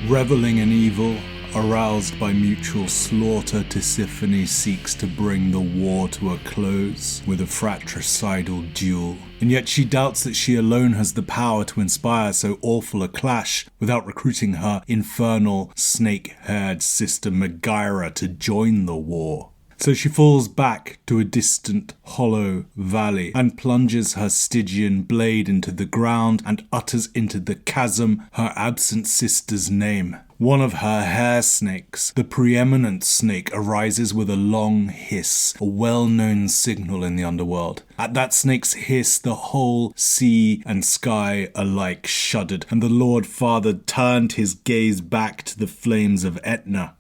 Reveling in evil, aroused by mutual slaughter, Tisiphone seeks to bring the war to a close with a fratricidal duel. And yet she doubts that she alone has the power to inspire so awful a clash without recruiting her infernal, snake-haired sister Megaira to join the war. So she falls back to a distant, hollow valley and plunges her Stygian blade into the ground and utters into the chasm her absent sister's name. One of her hair snakes, the preeminent snake, arises with a long hiss, a well-known signal in the underworld. At that snake's hiss, the whole sea and sky alike shuddered, and the Lord Father turned his gaze back to the flames of Etna.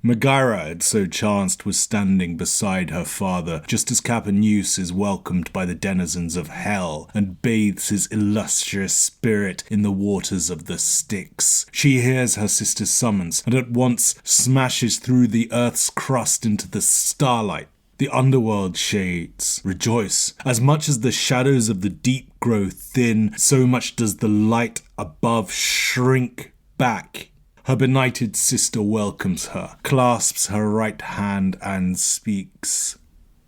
Megaira, it so chanced, was standing beside her father, just as Capaneus is welcomed by the denizens of hell and bathes his illustrious spirit in the waters of the Styx. She hears her sister's summons, and at once smashes through the earth's crust into the starlight. The underworld shades rejoice. As much as the shadows of the deep grow thin, so much does the light above shrink back. Her benighted sister welcomes her, clasps her right hand and speaks.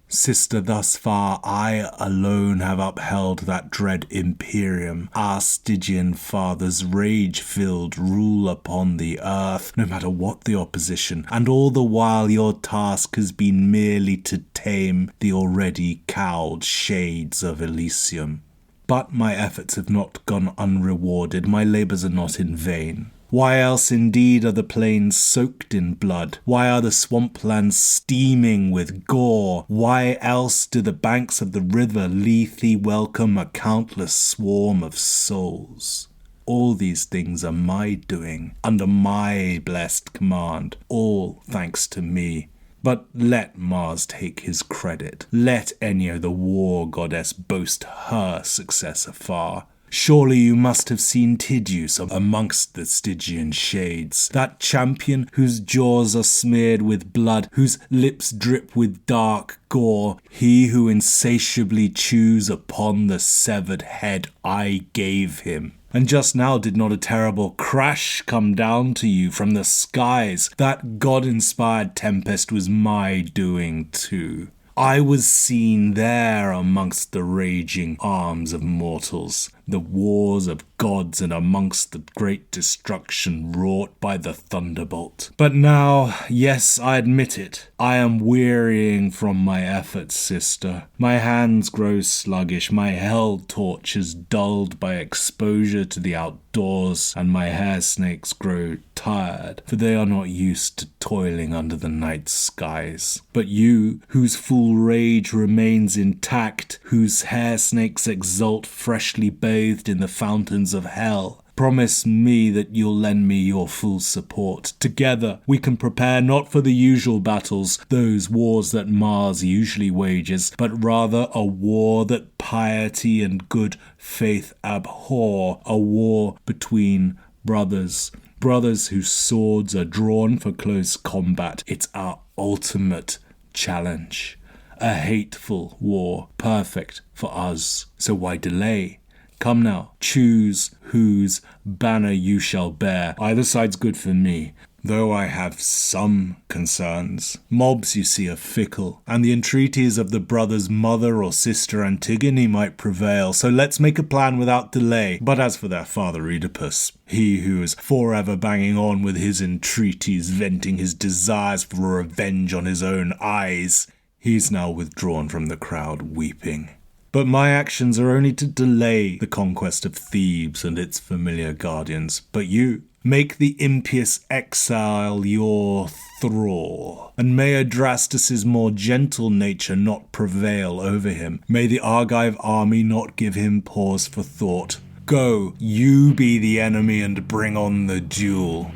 Sister, thus far I alone have upheld that dread imperium, our Stygian father's rage-filled rule upon the earth, no matter what the opposition, and all the while your task has been merely to tame the already cowed shades of Elysium. But my efforts have not gone unrewarded, my labours are not in vain. Why else indeed are the plains soaked in blood? Why are the swamplands steaming with gore? Why else do the banks of the river Lethe welcome a countless swarm of souls? All these things are my doing, under my blessed command, all thanks to me. But let Mars take his credit. Let Enyo, the war goddess, boast her success afar. Surely you must have seen Tydeus amongst the Stygian shades, that champion whose jaws are smeared with blood, whose lips drip with dark gore, he who insatiably chews upon the severed head I gave him. And just now did not a terrible crash come down to you from the skies? That God-inspired tempest was my doing too. I was seen there amongst the raging arms of mortals, the wars of gods, and amongst the great destruction wrought by the thunderbolt. But now, yes, I admit it, I am wearying from my efforts, sister. My hands grow sluggish, my hell torch is dulled by exposure to the outdoors, and my hair snakes grow tired, for they are not used to toiling under the night skies. But you, whose full rage remains intact, whose hair snakes exult freshly bathed in the fountains of hell, promise me that you'll lend me your full support. Together we can prepare not for the usual battles, those wars that Mars usually wages, but rather a war that piety and good faith abhor, a war between brothers. Brothers whose swords are drawn for close combat. It's our ultimate challenge. A hateful war, perfect for us. So why delay? Come now, choose whose banner you shall bear. Either side's good for me, though I have some concerns. Mobs, you see, are fickle, and the entreaties of the brother's mother or sister Antigone might prevail, so let's make a plan without delay. But as for their father Oedipus, he who is forever banging on with his entreaties, venting his desires for revenge on his own eyes, he's now withdrawn from the crowd, weeping. But my actions are only to delay the conquest of Thebes and its familiar guardians. But you, make the impious exile your thrall, and may Adrastus' more gentle nature not prevail over him. May the Argive army not give him pause for thought. Go, you be the enemy and bring on the duel.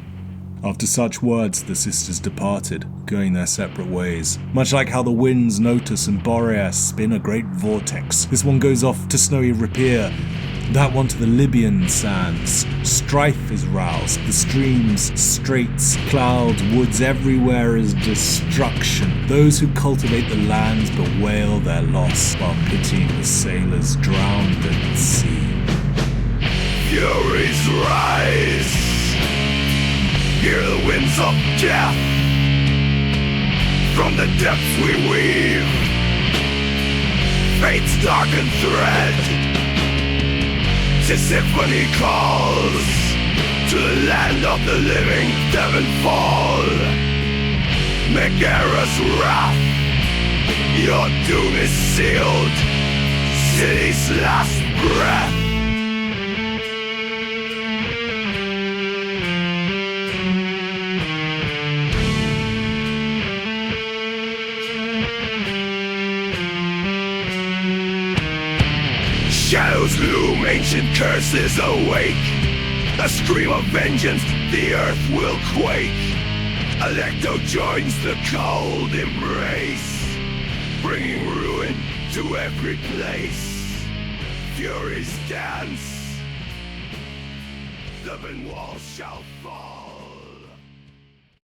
After such words, the sisters departed, going their separate ways. Much like how the winds Notus and Boreas spin a great vortex. This one goes off to snowy Ripea, that one to the Libyan sands. Strife is roused, the streams, straits, clouds, woods, everywhere is destruction. Those who cultivate the lands bewail their loss, while pitying the sailors drowned at sea. Furies rise! Hear the winds of death. From the depths we weave fate's darkened thread. Tisiphone calls to the land of the living. Heaven fall. Megara's wrath. Your doom is sealed. City's last breath. Shadows loom, ancient curses awake. A scream of vengeance, the earth will quake. Alecto joins the cold embrace, bringing ruin to every place. Furies dance, the Ben walls shall fall.